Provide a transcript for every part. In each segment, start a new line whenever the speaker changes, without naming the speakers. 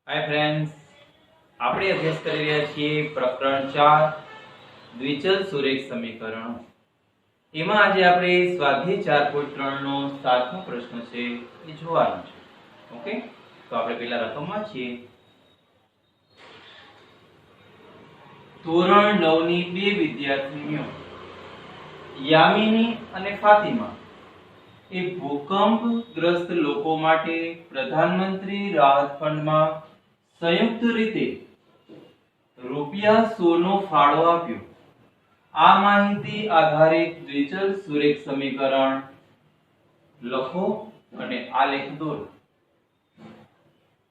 Hi friends, આપણે અભ્યાસ કરી રહ્યા છીએ પ્રકરણ 4 દ્વિચલ સુરેખ સમીકરણો. એમાં આજે આપણે સ્વાધ્યાય 4.3 નો 7મો પ્રશ્ન છે એ જોવાનો છે. ઓકે, તો આપણે પહેલા રકમમાં છીએ. ધોરણ 9 ની બે વિદ્યાર્થીનીઓ યામિની અને ફાતિમા એ ભૂકંપગ્રસ્ત લોકો માટે પ્રધાનમંત્રી રાહત ફંડમાં સંયુક્ત રીતે ₹100 નો ફાળો આપ્યો. આ માહિતી આધારે દ્વિચલ સુરેખ સમીકરણ લખો અને આલેખ દોરો.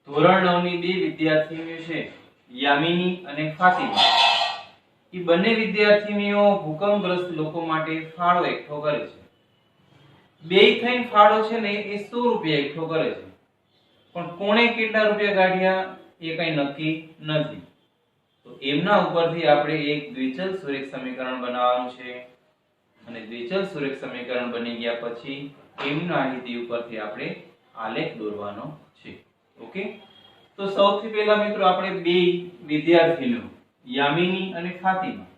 ધોરણ 9 ની બે વિદ્યાર્થીનીઓ છે યામિની અને ફાતિમા. એ બંને વિદ્યાર્થીનીઓ ભૂકંપગ્રસ્ત લોકો માટે ફાળો એકઠો કરે છે. બે થઈને ફાળો છે ને એ ₹100 એકઠો કરે છે, પણ કોણે કેટલા રૂપિયા કાઢ્યા એ કઈ નક્કી નથી. તો એમના ઉપરથી આપણે એક દ્વિચલ સુરેખ સમીકરણ બનાવવાનું છે, અને દ્વિચલ સુરેખ સમીકરણ બની ગયા પછી એમની માહિતી ઉપરથી આપણે આલેખ દોરવાનો છે. ઓકે, તો સૌથી પહેલા મિત્રો આપણે બે વિદ્યાર્થીઓ યામિની અને ફાતિમા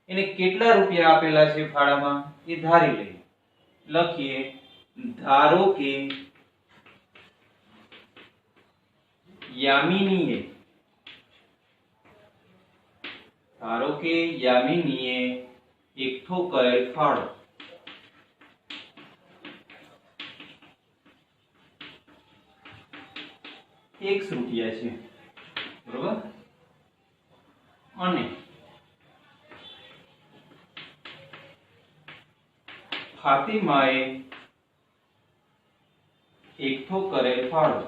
એને કેટલા રૂપિયા આપેલા છે ફાળામાં એ ધારી લઈએ. લખીએ, ધારો કે યામિનીએ એકઠો કરેલ ફાળો ₹1 છે, બરોબર, અને ફાતિમાએ એકઠો કરેલ ફાળો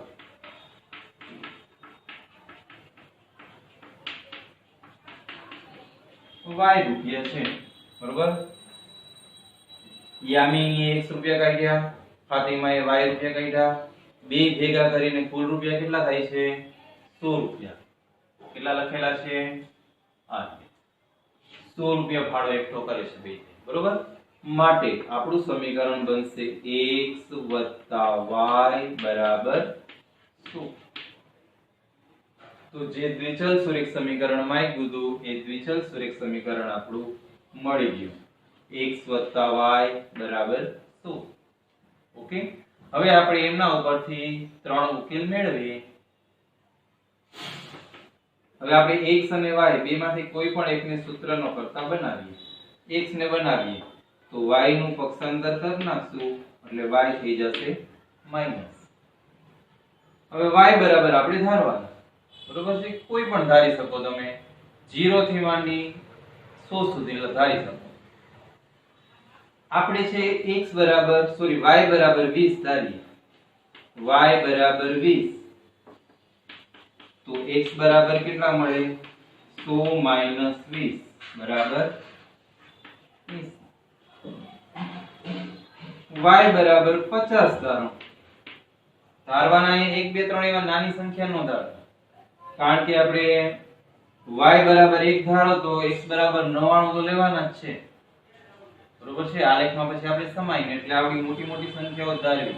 ₹Y છે, બરોબર. યામિનીએ ₹1 કાઢ્યા, ફાતિમાએ ₹Y કાઢ્યા. બે ભેગા કરીને કુલ રૂપિયા કેટલા થાય છે? ₹100. કેટલા લખેલા છે? આ ₹100 ફાળો એકઠો કરે છે બે, બરોબર. માટે આપણું સમીકરણ બનશે x y બરાબર 100. તો જે દ્વિચલ સુરેખ સમીકરણ માં આવ્યું હતું એ દ્વિચલ સુરેખ સમીકરણ આપણું મળી ગયું. x y બરાબર 100. ઓકે, હવે આપણે એમના ઉપરથી ત્રણ ઉકેલ મેળવીએ. હવે આપણે x અને y બેમાંથી કોઈ પણ એકને સૂત્રનો કર્તા બનાવીએ. x ને બનાવીએ તો y નું પક્ષાંતર કરી નાખશું એટલે y થઈ જશે માઈનસ. હવે y બરાબર આપણે ધારવાના, બરોબર છે. કોઈ પણ ધારી શકો તમે, 0 થી માંડી 100 સુધી ધારી શકો. આપણે છે y બરાબર 20 ધારીએ. y બરાબર 20 તો x બરાબર કેટલા મળે? 100 - 20 બરાબર 20. y બરાબર 50 ધારો. ધારવાના 1 2 3 એવા નાની સંખ્યા નો ધારતા, કારણ કે આપણે y બરાબર 1 ધારો તો x બરાબર 99 તો લેવાના જ છે, બરોબર છે. આલેખમાં પછી આપણે સમાઈને એટલે આવડી મોટી મોટી સંખ્યાઓ ધારવી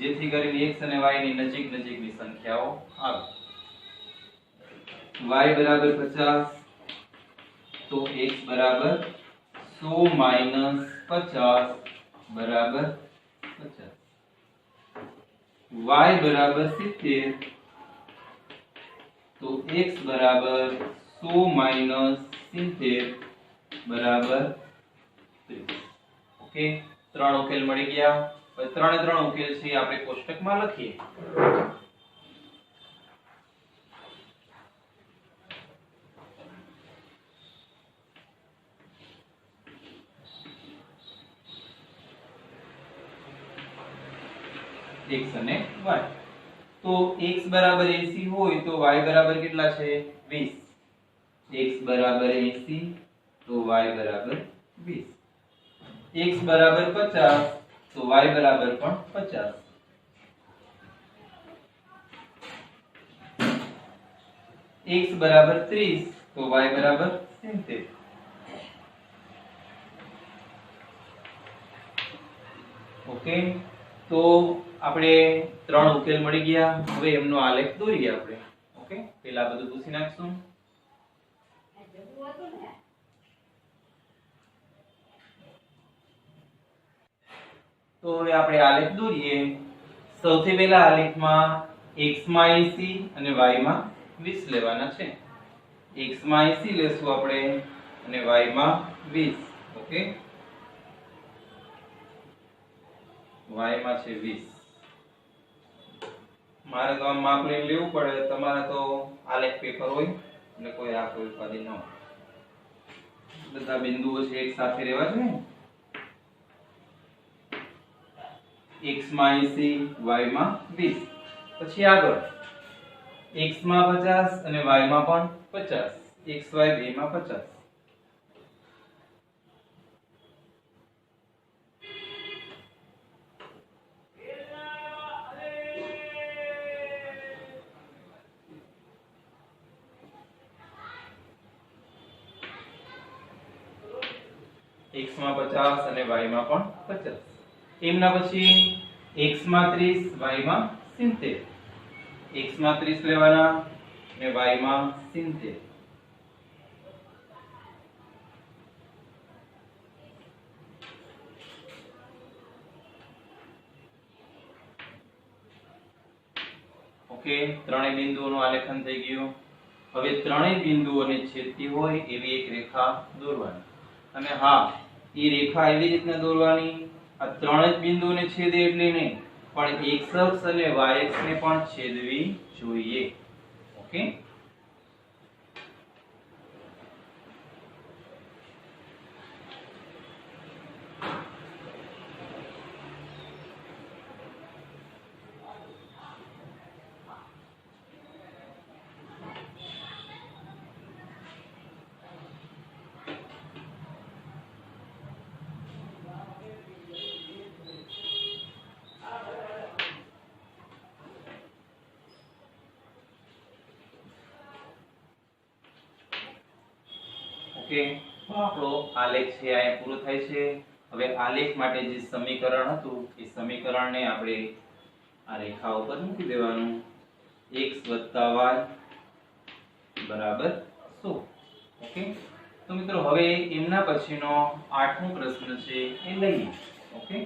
જેથી કરીને x અને y ની નજીક નજીકની સંખ્યાઓ આવે. y બરાબર 50 તો x બરાબર 100 - 50 બરાબર 50. y બરાબર 70 તો x બરાબર 100 - 70 બરાબર 30. ઓકે, ત્રણ ઉકેલ મળી ગયા. હવે ત્રણે ત્રણ ઉકેલ છે આપણે કોષ્ટકમાં લખીએ. x અને y. તો x બરાબર 80 હોય તો y બરાબર કેટલા છે? 20. x બરાબર 80 તો y બરાબર 20. x બરાબર 50 તો y બરાબર પણ 50. x બરાબર 30 તો y બરાબર 70. ઓકે, તો આપણે ત્રણ ઉકેલ મળી ગયા. હવે એમનો આલેખ દોરીએ આપણે. ઓકે, ઓકે, પેલા બધું પૂછી નાખશું. તો હવે આપણે આલેખ દોરીએ. સૌથી પહેલા આલેખમાં x માં 80 અને y માં 20 લેવાના છે. x માં 80 લેશું આપણે અને y માં 20. ઓકે, y માં છે 20. મારે તો આમ માપ લઈને લેવું પડે, તમારે તો આલેખ પેપર હોય એટલે કોઈ આ કોઈ ઉપાધિ ન હોય. બધા બિંદુઓ છે એક સાથે રહેવા જોઈએ. x માં 80 y માં 20. પછી આગળ x માં 50 અને y માં પણ 50. x y બે માં 50. x માં 50 અને y માં પણ 50. એમના પછી x માં 30 y માં 70. x માં 30 લેવાના અને y માં 70. ઓકે, ત્રણેય બિંદુઓનું આલેખન થઈ ગયું. હવે ત્રણેય બિંદુઓને છેદતી હોય એવી એક રેખા દોરવાની. અને હા, એ રેખા એવી રીતના દોરવાની, આ ત્રણ જ બિંદુઓને છેદે એટલે નહીં, પણ x અક્ષ અને y અક્ષને પણ છેદવી જોઈએ. ઓકે, આપણો આલેખ છે અહીંયા પૂરો થાય છે. હવે આલેખ માટે જે સમીકરણ હતું એ સમીકરણને આપણે આ રેખા ઉપર મૂકી દેવાનું. x + y = 100. ઓકે, તો મિત્રો હવે એમના પછીનો 8મો પ્રશ્ન છે એ લઈએ. ઓકે,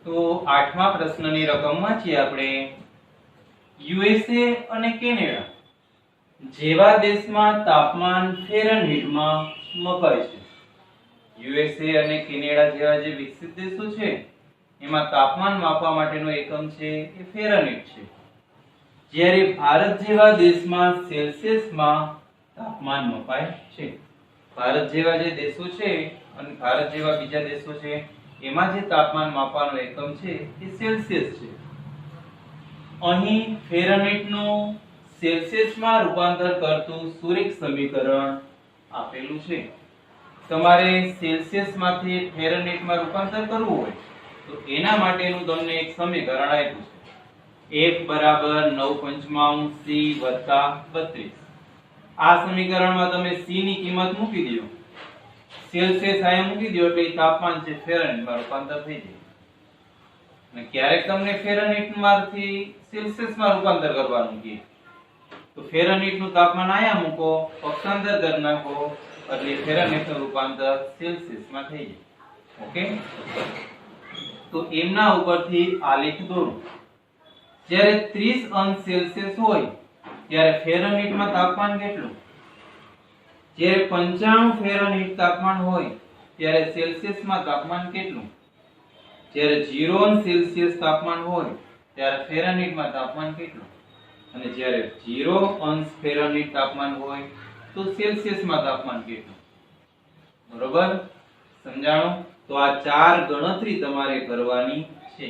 તો 8મા પ્રશ્નની રકમ વાંચીએ આપણે. યુએસએ અને કેનેડા જેવા દેશમાં તાપમાન ફેરનહીટમાં મપાય છે. યુએસએ અને કેનેડા જેવા જે વિકસિત દેશો છે એમાં તાપમાન માપવા માટેનો એકમ છે એ ફેરનહીટ છે. જ્યારે ભારત જેવા દેશમાં સેલ્સિયસમાં તાપમાન મપાય છે. ભારત જેવા જે દેશો છે અને ભારત જેવા બીજા દેશો છે એમાં જે તાપમાન માપવાનો એકમ છે એ સેલ્સિયસ છે. અહીં ફેરનહીટનું સેલ્સિયસમાં રૂપાંતર કરતું સુરેખ સમીકરણ આપેલું છે. તમારે સેલ્સિયસમાંથી ફેરનહીટમાં રૂપાંતર કરવું હોય તો એના માટેનું તમને એક સમીકરણ આપ્યું છે. F = 9/5 C + 32. આ સમીકરણમાં તમે C ની કિંમત મૂકી દો, સેલ્સિયસ અહીંયા મૂકી દો એટલે તાપમાન છે ફેરનહીટમાં રૂપાંતર થઈ જાય. અને ક્યારેક તમને ફેરનહીટમાંથી સેલ્સિયસમાં રૂપાંતર કરવાનું કહે તો ફેરનહીટનું તાપમાન અહીંયા મૂકો, પક્ષાંતર કરી નાખો એટલે ફેરનહીટનું રૂપાંતર સેલ્સિયસમાં થઈ જાય. ઓકે, તો એમના ઉપરથી આલેખ દોરો. જ્યારે 30° સેલ્સિયસ હોય ત્યારે ફેરનહીટમાં તાપમાન કેટલું? જ્યારે 95 ફેરનહીટ તાપમાન હોય ત્યારે સેલ્સિયસમાં તાપમાન કેટલું? જ્યારે 0° સેલ્સિયસ તાપમાન હોય ત્યારે ફેરનહીટમાં તાપમાન કેટલું? અને જ્યારે 0° ફેરનહીટ તાપમાન હોય તો સેલ્સિયસમાં તાપમાન કેટલું? બરોબર સમજાણું? તો આ ચાર ગણતરી તમારે કરવાની છે.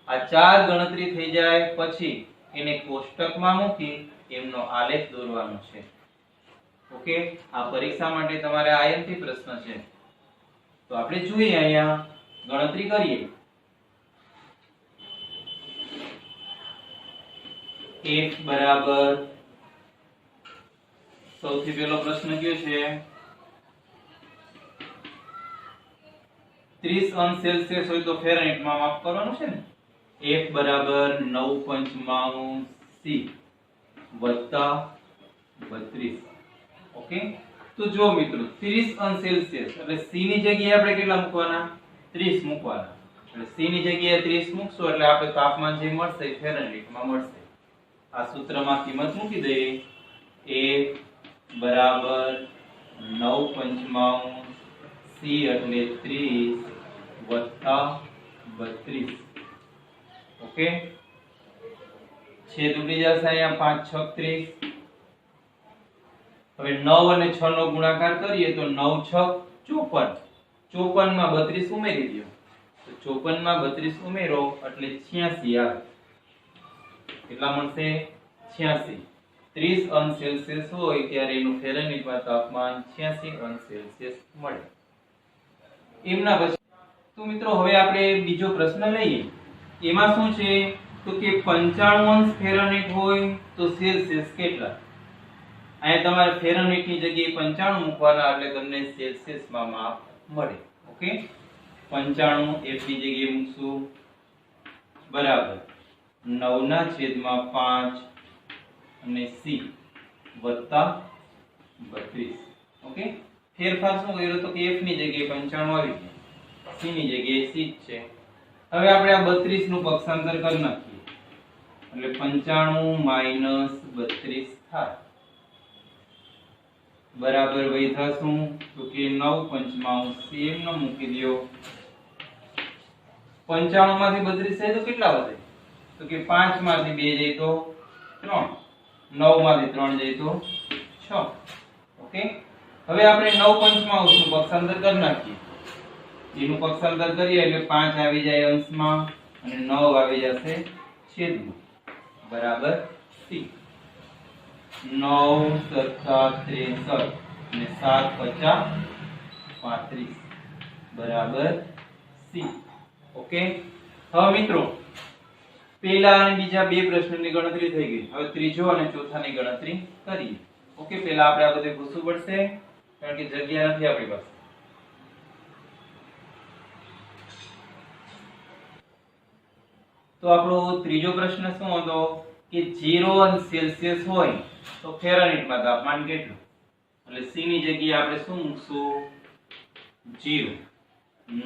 આ ચાર ગણતરી થઈ જાય પછી એને કોષ્ટકમાં મૂકી એમનો આલેખ દોરવાનો છે. ઓકે, આ પરીક્ષા માટે તમારે આઈએમપી પ્રશ્ન છે. તો આપણે જોઈએ અહીંયા ગણતરી કરીએ. F બરાબર સૌથી પહેલો પ્રશ્ન કયો છે? 30 અંશ સેલ્સિયસ હોય તો ફેરનહીટમાં માપ કરવાનું છે ને. F બરાબર 9 C વત્તા 32. ઓકે, તો જો મિત્રો 30 અંશ સેલ્સિયસ એટલે C ની જગ્યાએ આપણે કેટલા મૂકવાના? 30 મૂકવાના. એટલે C ની જગ્યાએ 30 મૂકશો એટલે આપણે તાપમાન જે મળશે એ ફેરનહીટમાં મળશે. આ સૂત્રમાં કિંમત મૂકી દઈએ. F બરાબર 9 C એટલે 30 વત્તા 32. ઓકે, છેદ ઉડી જશે અહીંયા 5 6 30. હવે 9 અને 6 નો ગુણાકાર કરીએ તો 9 6 54. 54 માં 32 ઉમેરી દો. તો 54 માં 32 ઉમેરો એટલે 86 આવે. કેટલા મળશે? 86. 30 અંશ સેલ્સિયસ હોય ત્યારે એનું ફેરનહીટમાં તાપમાન 86 અંશ સેલ્સિયસ મળે. એમના પછી તો મિત્રો હવે આપણે બીજો પ્રશ્ન લઈએ. એમાં શું છે તો કે 95 અંશ ફેરનહીટ હોય તો સેલ્સિયસ કેટલા? અહીંયા તમારે ફેરનહીટ ની જગ્યાએ 95 મૂકવાના એટલે તમને સેલ્સિયસ માં માપ મળે. ઓકે, 95 F ની જગ્યાએ મૂકશું બરાબર 9/5 અને C વત્તા 32. ઓકે, ફેરફાર શું કર્યો તો કે F ની જગ્યાએ 95 આવી ગયું, C ની જગ્યાએ C જ છે. હવે આપણે આ 32 નું પક્ષાંતર કરી નાખીએ એટલે 95 - 32 થાય બરાબર વૈધા શું તો કે 9 C નો મૂકી દયો. 95 માંથી 32 જાય તો કેટલા વધે તો કે 5 માંથી 2 જાય તો 3, 9 માંથી 3 જાય તો 6. ઓકે, હવે આપણે 9 નું પક્ષાંતર કરી નાખીએ. એનું પક્ષાંતર કરીએ એટલે 5 આવી જાય અંશમાં અને 9 આવી જશે છેદમાં બરાબર C. 9 * 63 અને 7 * 50 35 બરાબર C. ઓકે, હવે મિત્રો પહેલા અને બીજા બે પ્રશ્નોની ગણતરી થઈ ગઈ. હવે ત્રીજો અને ચોથાની ગણતરી કરીએ. ઓકે, પહેલા આપણે આ બધે પૂછવું પડશે કારણ કે જગ્યા નથી આપણી પાસે. તો આપણો ત્રીજો પ્રશ્ન શું હતો કે 0 અંશ સેલ્સિયસ હોય તો ફેરનહીટમાં તાપમાન કેટલું? એટલે C ની જગ્યાએ આપણે શું મૂકશું? 0. 9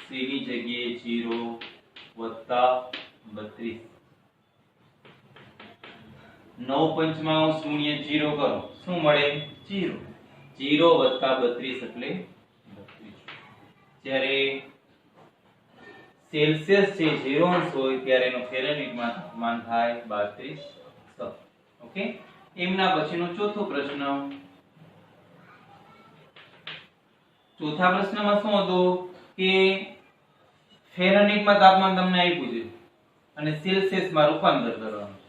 C ની જગ્યાએ 0 વત્તા 32. 9 શૂન્ય 0 કરો શું મળે? 0. 0 વત્તા 32 એટલે 32. જ્યારે સેલ્સિયસ છે 0 અંશ હોય ત્યારે એનો ફેરનહીટમાં તાપમાન થાય 32. ઓકે, એમના પછીનો ચોથો પ્રશ્ન. ચોથા પ્રશ્નમાં શું હતું કે ફેરનહીટમાં તાપમાન તમને આપ્યું છે અને સેલ્સિયસમાં રૂપાંતર કરવાનું.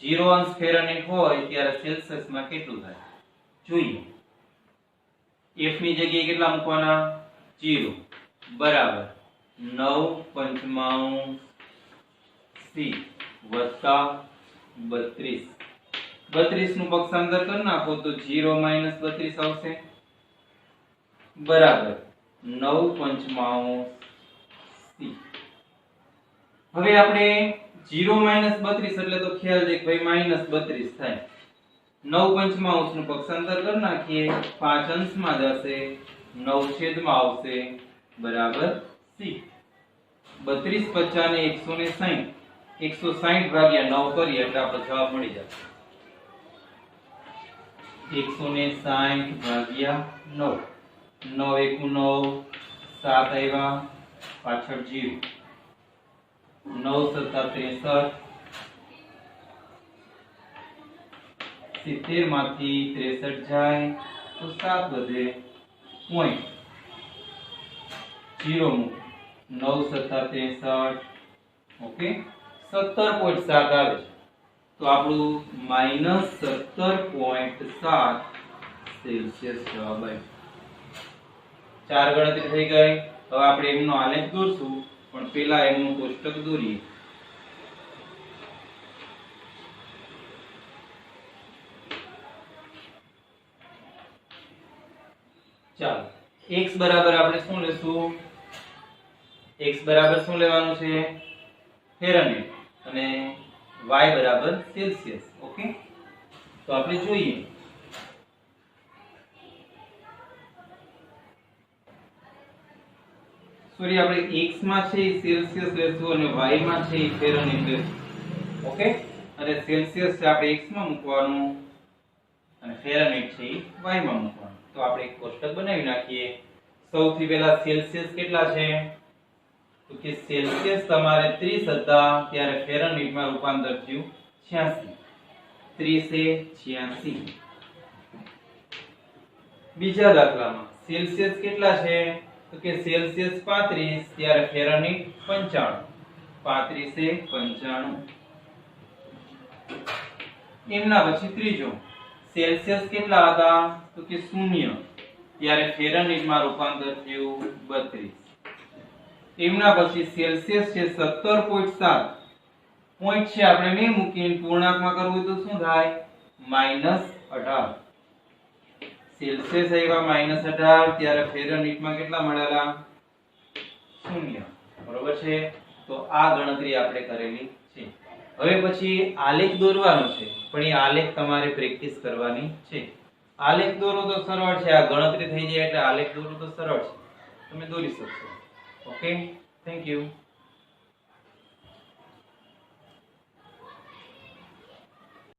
0 અંશ ફેરનહીટ હોય ત્યારે સેલ્સિયસમાં કેટલું થાય જોઈએ. F ની જગ્યાએ કેટલા મૂકવાના? 0 બરાબર 9 C વત્તા 32. 32 નું પક્ષાંતર કરી નાખો તો 0 - 32 આવશે બરાબર 9 C. હવે આપણે 0 - 32 એટલે તો ખ્યાલ છે કે ભાઈ -32 થાય. 9 નું પક્ષાંતર કરી નાખીએ 5 અંશમાં જશે 9 છેદમાં આવશે બરાબર C. 32 50 ને 160 160 ભાગ્યા 9 કરીએ એટલે આપણો જવાબ મળી જશે 160 ભાગ્યા 9. 9 * 1 = 9, 7 આવ્યા પાછળ 0. 9 * 7 = 63. 70 માંથી 63 જાય તો 7 વધે પોઈન્ટ 0 મૂકો 9 * 7 = 63. ઓકે, 17.7 આવે છે તો આપણું -17.7 સેલ્સિયસ જવાબ આવ્યો. 4 ગણતરી થઈ ગઈ. હવે આપણે એમનો આલેખ દોરશું પણ પહેલા એમનું કોષ્ટક દોરીએ. ચાલો x બરાબર આપણે શું લેશું? x બરાબર શું લેવાનું છે? ફેરનહીટ અને y બરાબર સેલ્સિયસ. ઓકે, તો આપણે જોઈએ. સોરી, આપણે x માં છે એ સેલ્સિયસ લેશું અને y માં છે એ ફેરનહીટ લેશું. ઓકે, અને સેલ્સિયસ છે આપણે x માં મૂકવાનું અને ફેરનહીટ છે એ y માં મૂકવાનું. તો આપણે એક કોષ્ટક બનાવી નાખીએ. સૌથી પહેલા સેલ્સિયસ કેટલા છે? તો કે સેલ્સિયસ તમારે 30 હતા ત્યારે ફેરનહીટ માં રૂપાંતર થયું 86. 30 એ 86. બીજા દાખલામાં સેલ્સિયસ કેટલા છે? તો કે સેલ્સિયસ 35 ત્યારે ફેરનહીટ 95. 35 એ 95. એમના પછી ત્રીજો સેલ્સિયસ કેટલા હતા? તો કે 0 ત્યારે ફેરનહીટ માં રૂપાંતર થયું 32. એમના પછી સેલ્સિયસ છે 17.7. પોઈન્ટ છે આપણે નહીં મૂકીને પૂર્ણાંકમાં કરવું તો શું થાય? -18. સેલ્સિયસ આવ્યા -18 ત્યારે ફેરનહીટ માં કેટલા મળેલા? 0. બરોબર છે? તો આ ગણતરી આપણે કરેલી છે. હવે પછી આલેખ દોરવાનો છે, પણ એ આલેખ તમારે પ્રેક્ટિસ કરવાની છે. આલેખ દોરો તો સરળ છે, આ ગણતરી થઈ જાય એટલે આલેખ દોરો તો સરળ છે, તમે દોરી શકશો. Okay, thank you.